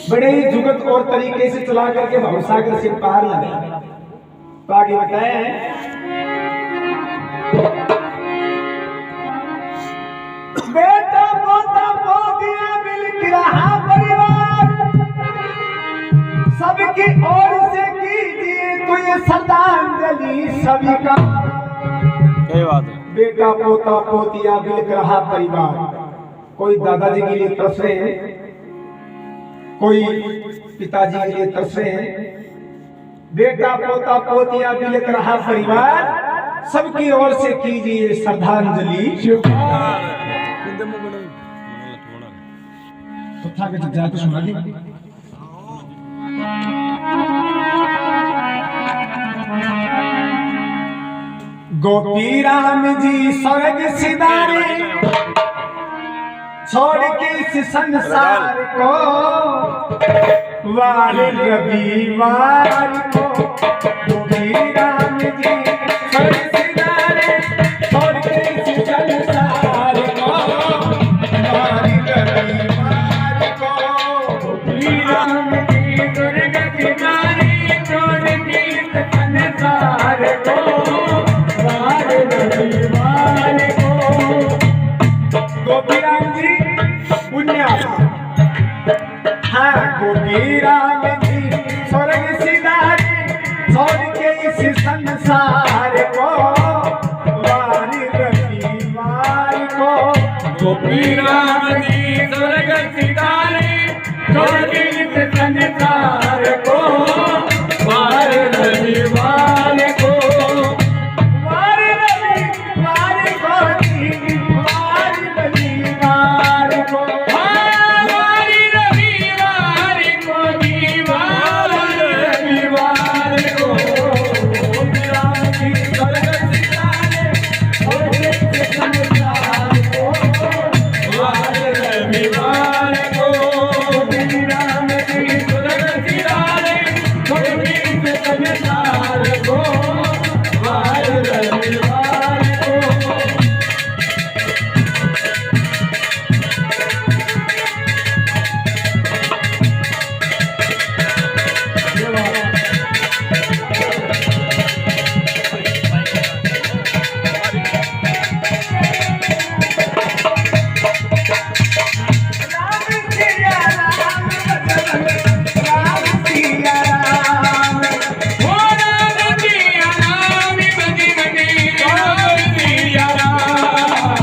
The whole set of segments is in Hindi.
बड़े ही जुगत और तरीके से चला करके भवसागर से पार लगा। तो आगे बताया है, बेटा पोता पोतियां मिल रहा परिवार, सबकी ओर से कीजिए तो ये श्रद्धांजलि सभी का। सही बात है। बेटा पोता पोतियां मिल रहा परिवार, कोई दादाजी के लिए तरस रहे हैं, कोई पिताजी के लिए तरस रहे हैं। बेटा पोता पोतियां मिल रहा परिवार, सबकी ओर से कीजिए श्रद्धांजलि। तो था कि जाके सुना दी। गोपी राम जी स्वर्ग सिधारे, छोड़ के इस संसार को, वार रविवार को। गोपी राम जी स्वर्ग सिधारे, छोड़ के इस संसार को, वार रविवार को। गोपी राम जी स्वर्ग सिधारे, छोड़ के इस संसार को, वार रविवार को। गोपी राम जी पुण्य, हाँ गोपी राम जी स्वर्ग सिधारे, छोड़ के इस संसार को, वार रविवार को। गोपी राम जी स्वर्ग सिधारे, छोड़ के इस संसार को, वार रविवार को। वार रविवार को, वार रविवार को। वार रविवार को, वार रविवार को। गोपी राम जी स्वर्ग सिधारे, छोड़ के इस संसार को, वार रविवार को। गोपी राम जी स्वर्ग सिधारे, छोड़ के इस संसार को, वार रविवार को। राम सिया राम बजरंग, राम सिया राम। ओ राम सिया राम बजरंगी, राम सिया राम।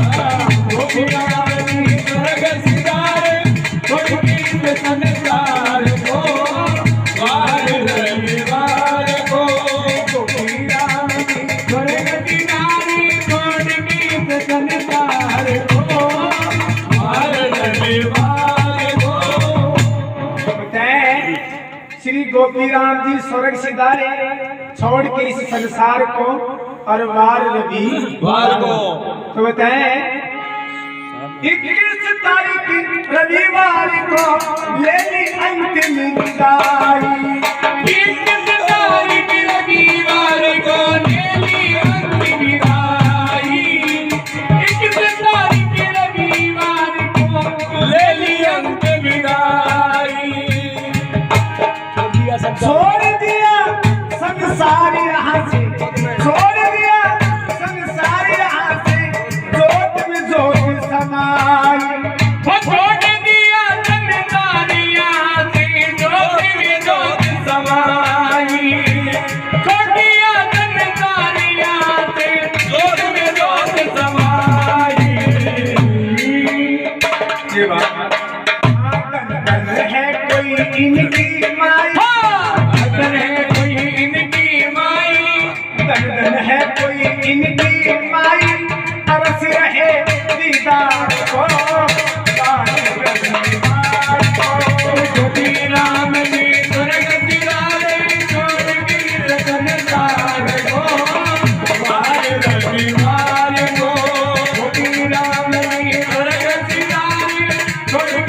गोपी राम जी स्वर्ग सिधारे, छोड़ के इस संसार को, वार रविवार को। गोपी राम जी स्वर्ग सिधारे, छोड़ के इस संसार को, वार रविवार को। बताएं, श्री गोपी राम जी स्वर्ग सिधारे, छोड़ के इस संसार को, और वार रविवार को। तो बताएं, 21 तारीख रविवार को ले ली अंतिम विदाई। 21 तारीख रविवार को ले ली अंतिम विदाई। 21 तारीख रविवार को ले ली अंतिम विदाई। छोड़ दिया संसार यहाँ से, छोड़ दिया संसार यहाँ से, जोत में जोत समाई। वो छोड़ दिया संसार यहाँ से, जोत में जोत समाई। छोड़ दिया संसार यहाँ से, जोत में जोत समाई। ये बात धन है कोई इनकी माई, धन है कोई इनकी माई, धन है कोई इनकी माई, तरस रहे दीदार को, वार रविवार को। गोपी राम जी स्वर्ग सिधारे, छोड़ के इस संसार को, वार रविवार को। गोपी राम जी स्वर्ग सिधारे, छोड़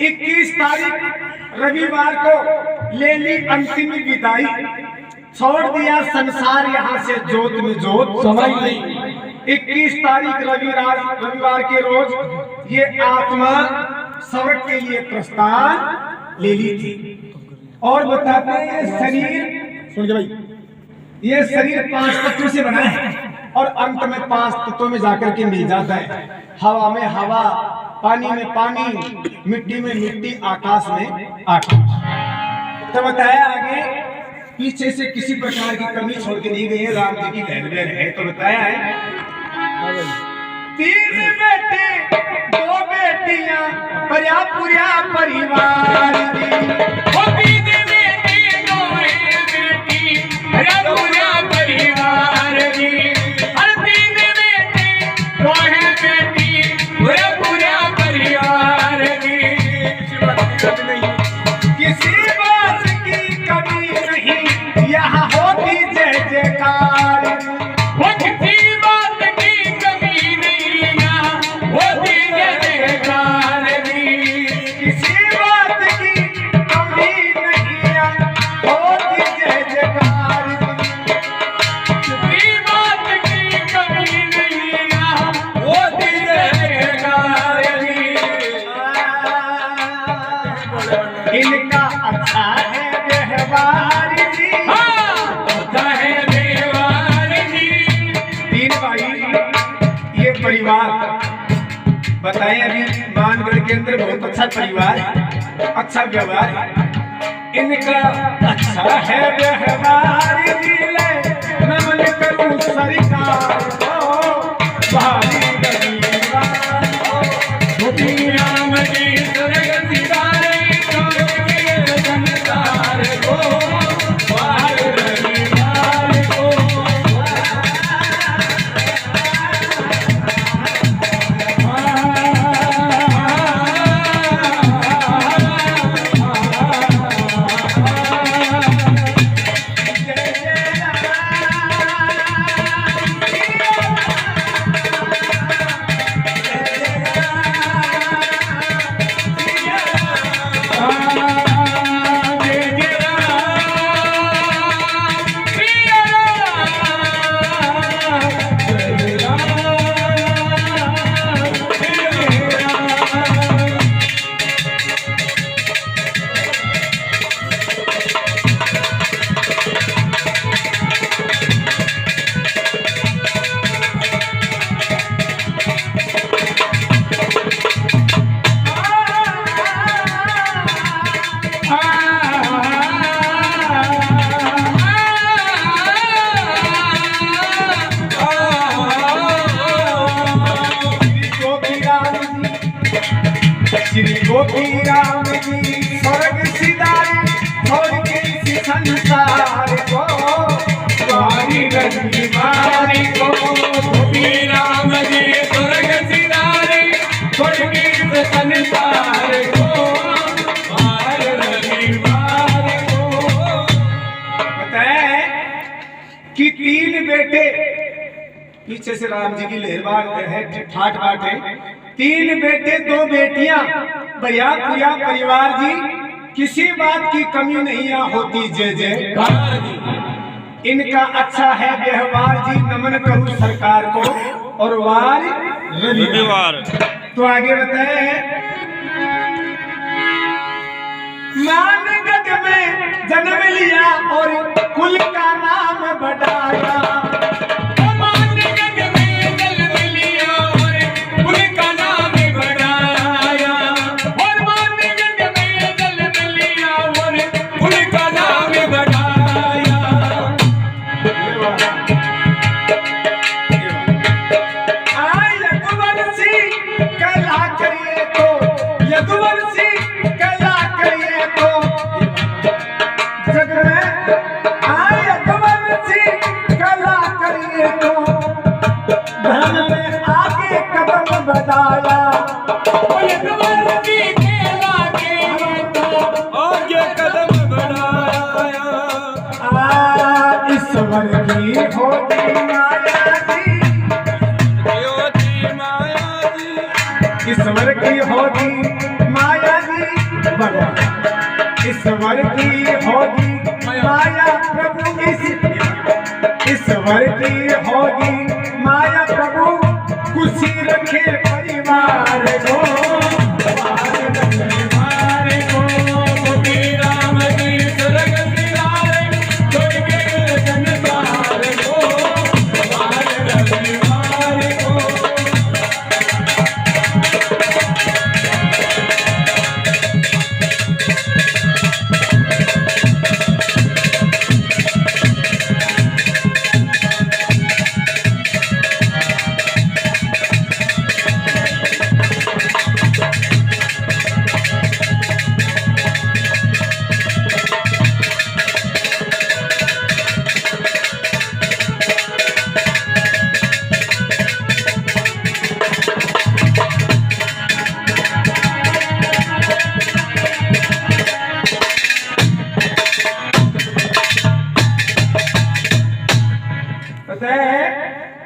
21 तारीख रविवार को ले ली अंतिम विदाई, छोड़ दिया संसार यहाँ से जोत में जोत। समझ गई। 21 तारीख रविवार के रोज ये आत्मा स्वर्ग के लिए प्रस्थान ले ली थी। और बताते हैं ये शरीर, सुन के भाई, ये शरीर 5 तत्वों से बना है और अंत में 5 तत्वों में जाकर के मिल जाता है। हवा में हवा, पानी में पानी, मिट्टी में मिट्टी, आकाश में आकाश। तो बताया आगे पीछे से किसी प्रकार की कमी छोड़ के दी गई है, राम जी की लहर है। तो बताया है 3 बेटे 2 बेटियां पर्या पूरा परिवार ओ 3 बेटे 2 बेटी पर्या पूरा परिवार जी। हर 3 बेटे 2 बेटी पर्या पूरा परिवार जी। किसी बात की कमी नहीं, यहाँ होती जय जयकार। वो किसी बात की कमी नहीं, यहाँ होती जय जयकार जी। किसी बात की कमी नहीं, यहाँ होती जय जयकार। किसी बात की कमी नहीं, यहाँ होती जय जयकार जी। इनका अच्छा है व्यवहार जी। होता है व्यवहार जी। 3 भाई ये परिवार बताए अभी मानगढ़ के अंदर बहुत अच्छा परिवार है, अच्छा व्यवहार है। इनका अच्छा है व्यवहार जी, ले नमन करूं सरकार को, भारी गरीबार को। राम जी स्वर्ग सिधारे, छोड़ के संसार को, बाहर रविवार को। श्री गोपी राम जी स्वर्ग सिधारे, छोड़ के इस संसार को, बारी रविवार को। गोपी राम जी स्वर्ग सिधारे, छोड़ के इस संसार को, बाहर रविवार को। बताया कि 3 बेटे, पीछे से राम जी की लहरबार है, ठाट बाट है। 3 बेटे 2 बेटियां भैया पूरा परिवार जी, किसी बात की कमी नहीं यहाँ होती जय जयकार जी। इनका अच्छा है व्यवहार जी, नमन करूं सरकार को, और वार रविवार। तो आगे बताए मानगढ़ में जन्म लिया और कुल का नाम बढ़ाया। बताया आगे कदम बढ़ाया। ईश्वर की होती माया जी, ईश्वर की होती माया जी, ईश्वर की होगी माया